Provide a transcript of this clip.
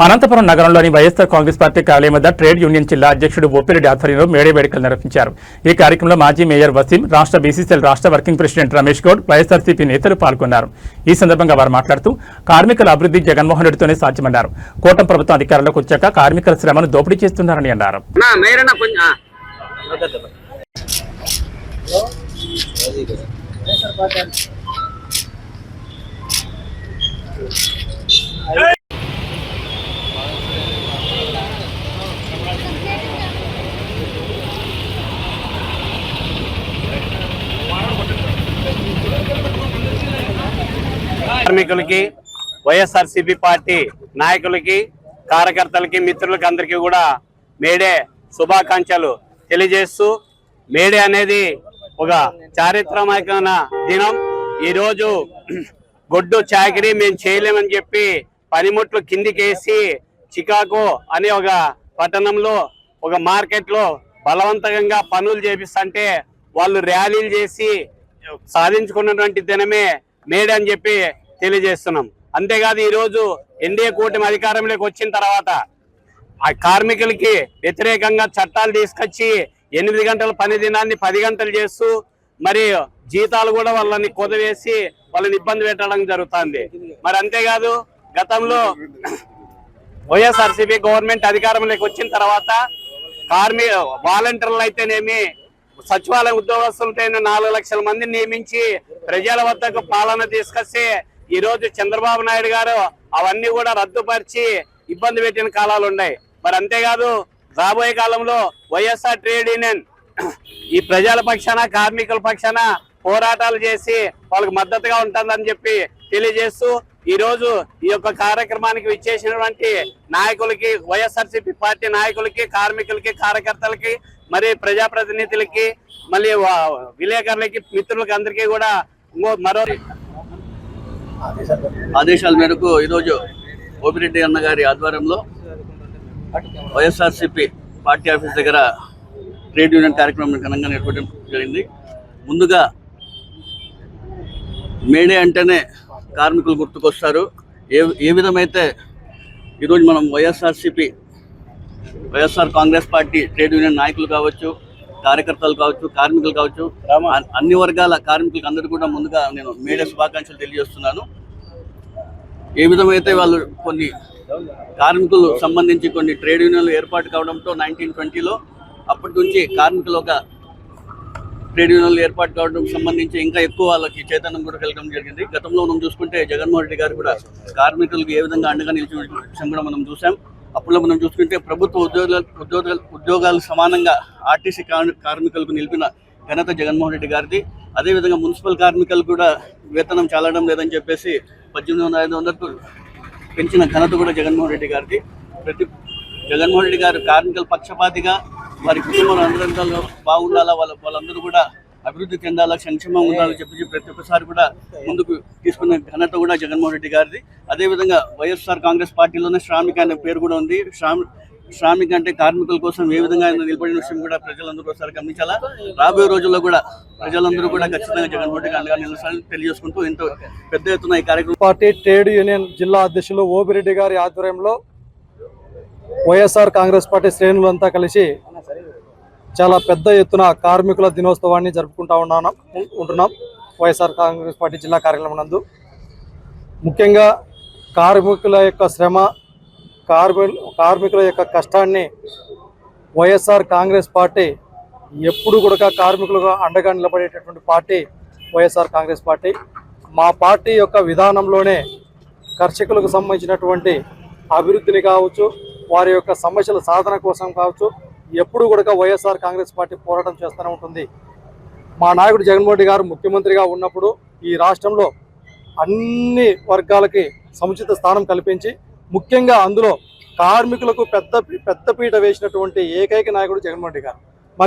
అనంతపురం నగరంలోని వైఎస్ఆర్ కాంగ్రెస్ పార్టీ కార్యాలయం వద్ద ట్రేడ్ యూనియన్ జిల్లా అధ్యక్షుడు బొప్పిరెడ్డి ఆధ్వర్యంలో మేడే వేడుకలు నిర్వహించారు. ఈ కార్యక్రమంలో మాజీ మేయర్ వసీం, రాష్ట్ర బీసీసీఎల్ రాష్ట్ర వర్కింగ్ ప్రెసిడెంట్ రమేష్ గౌడ్, వైఎస్ఆర్సీపీ నేతలు పాల్గొన్నారు. ఈ సందర్భంగా వారు మాట్లాడుతూ కార్మికుల అభివృద్ధి జగన్మోహన్ రెడ్డితోనే సాధ్యమన్నారు. కూటమి ప్రభుత్వం అధికారంలోకి వచ్చాక కార్మికుల శ్రమను దోపిడీ చేస్తున్నారని అన్నారు. కార్మికులకి, వైఎస్ఆర్సీపీ పార్టీ నాయకులకి, కార్యకర్తలకి, మిత్రులకి అందరికీ కూడా మేడే శుభాకాంక్షలు తెలియజేస్తూ, మేడే అనేది ఒక చారిత్రాత్మకమైన దినం. ఈరోజు గొడ్డు చాకరీ మేము చేయలేమని చెప్పి పనిముట్లు కిందికేసి చికాగో అనే ఒక పట్టణంలో ఒక మార్కెట్లో బలవంతంగా పనులు చేపిస్తుంటే వాళ్ళు ర్యాలీలు చేసి సాధించుకున్నటువంటి దినమే మేడే అని చెప్పి తెలియజేస్తున్నాం. అంతేకాదు ఈరోజు ఎన్డీఏ కూటమి అధికారంలోకి వచ్చిన తర్వాత ఆ కార్మికులకి వ్యతిరేకంగా చట్టాలు తీసుకొచ్చి 8 గంటల పని దినాన్ని 10 గంటలు చేస్తూ మరి జీతాలు కూడా వాళ్ళని కొదవేసి వాళ్ళని ఇబ్బంది పెట్టడం జరుగుతుంది. మరి అంతేకాదు గతంలో వైఎస్ఆర్సీపీ గవర్నమెంట్ అధికారంలోకి వచ్చిన తర్వాత వాలంటీర్లు అయితేనేమి, సచివాలయ ఉద్యోగస్తులతో 4 లక్షల మందిని నియమించి ప్రజల వద్దకు పాలన తీసుకొస్తే ఈరోజు చంద్రబాబు నాయుడు గారు అవన్నీ కూడా రద్దుపరిచి ఇబ్బంది పెట్టిన కాలాలు ఉన్నాయి. మరి అంతేకాదు రాబోయే కాలంలో వైఎస్ఆర్ ట్రేడ్ యూనియన్ ఈ ప్రజల పక్షాన, కార్మికుల పక్షాన పోరాటాలు చేసి వాళ్ళకి మద్దతుగా ఉంటుందని చెప్పి తెలియజేస్తూ, ఈరోజు ఈ యొక్క కార్యక్రమానికి విచ్చేసినటువంటి నాయకులకి, వైఎస్ఆర్సీపీ పార్టీ నాయకులకి, కార్మికులకి, కార్యకర్తలకి, మరి ప్రజాప్రతినిధులకి, మళ్ళీ విలేకరులకి, మిత్రులకి అందరికీ కూడా మరో ఆదేశాల మేరకు ఈరోజు బొప్పిరెడ్డి అన్న గారి ఆధ్వర్యంలో వైఎస్ఆర్సీపీ పార్టీ ఆఫీస్ దగ్గర ట్రేడ్ యూనియన్ కార్యక్రమం ఘనంగా నిర్వహించడం జరిగింది. ముందుగా మేడే అంటేనే కార్మికులు గుర్తుకొస్తారు. ఏ విధమైతే ఈరోజు మనం YSR Congress party trade union నాయకులు కావచ్చు, కార్యకర్తలు కావచ్చు, కార్మికులు కావచ్చు, అన్ని వర్గాల కార్మికులకు అందరూ కూడా ముందుగా నేను మేడే శుభాకాంక్షలు తెలియజేస్తున్నాను. ఏ విధమైతే వాళ్ళు కొన్ని కార్మికులు సంబంధించి కొన్ని ట్రేడ్ యూనియన్లు ఏర్పాటు కావడంతో 1920లో అప్పటి నుంచి కార్మికులు ఒక ట్రేడ్ యూనియన్లు ఏర్పాటు కావడం సంబంధించి ఇంకా ఎక్కువ వాళ్ళకి చైతన్యం కూడా కలగడం జరిగింది. గతంలో మనం చూసుకుంటే జగన్మోహన్ రెడ్డి గారు కూడా కార్మికులకు ఏ విధంగా అండగా నిలిచిన విషయం కూడా మనం చూసాం. అప్పుడు మనం చూసుకుంటే ప్రభుత్వ ఉద్యోగాలు సమానంగా ఆర్టీసీ కార్మికులకు నిలిపిన ఘనత జగన్మోహన్ రెడ్డి గారిది. అదేవిధంగా మున్సిపల్ కార్మికులు కూడా వేతనం చాలడం లేదని చెప్పేసి 18,500కు పెంచిన ఘనత కూడా జగన్మోహన్ రెడ్డి గారిది. జగన్మోహన్ రెడ్డి గారు కార్మికుల పక్షపాతిగా వారి కుటుంబాలు అందరూ బాగుండాలా, వాళ్ళందరూ కూడా అభివృద్ధి చెందాలా, సంక్షేమం ఉండాలని చెప్పి ప్రతి ఒక్కసారి కూడా ముందుకు తీసుకున్న ఘనత కూడా జగన్మోహన్ రెడ్డి గారిది. అదేవిధంగా వైఎస్ఆర్ కాంగ్రెస్ పార్టీలోనే శ్రామిక అనే పేరు కూడా ఉంది. శ్రామిక అంటే కార్మికుల కోసం ఏ విధంగా నిలబడిన విషయం కూడా ప్రజలందరూ ఒకసారి గమనించాలా. రాబోయే రోజుల్లో కూడా ప్రజలందరూ కూడా ఖచ్చితంగా జగన్మోహన్ రెడ్డి అండగా నిలసాలని తెలియజేసుకుంటూ ఎంతో పెద్ద ఎత్తున ఈ కార్యక్రమం పార్టీ ట్రేడ్ యూనియన్ జిల్లా అధ్యక్షులు ఓపిరెడ్డి గారి ఆధ్వర్యంలో వైఎస్ఆర్ కాంగ్రెస్ పార్టీ శ్రేణులంతా కలిసి చాలా పెద్ద ఎత్తున కార్మికుల దినోత్సవాన్ని జరుపుకుంటూ ఉంటున్నాం. వైఎస్ఆర్ కాంగ్రెస్ పార్టీ జిల్లా కార్యాలయం నందు ముఖ్యంగా కార్మికుల యొక్క శ్రమ, కార్మికుల యొక్క కష్టాన్ని వైఎస్ఆర్ కాంగ్రెస్ పార్టీ ఎప్పుడు కూడా కార్మికులుగా అండగా నిలబడేటటువంటి పార్టీ వైఎస్ఆర్ కాంగ్రెస్ పార్టీ. మా పార్టీ యొక్క విధానంలోనే కర్షకులకు సంబంధించినటువంటి అభివృద్ధిని కావచ్చు, వారి యొక్క సమస్యల సాధన కోసం కావచ్చు, ఎప్పుడు కూడా వైఎస్ఆర్ కాంగ్రెస్ పార్టీ పోరాటం చేస్తూనే ఉంటుంది. మా నాయకుడు జగన్మోహన్ రెడ్డి గారు ముఖ్యమంత్రిగా ఉన్నప్పుడు ఈ రాష్ట్రంలో అన్ని వర్గాలకి సముచిత స్థానం కల్పించి, ముఖ్యంగా అందులో కార్మికులకు పెద్దపీట వేసినటువంటి ఏకైక నాయకుడు జగన్మోహన్ రెడ్డి గారు.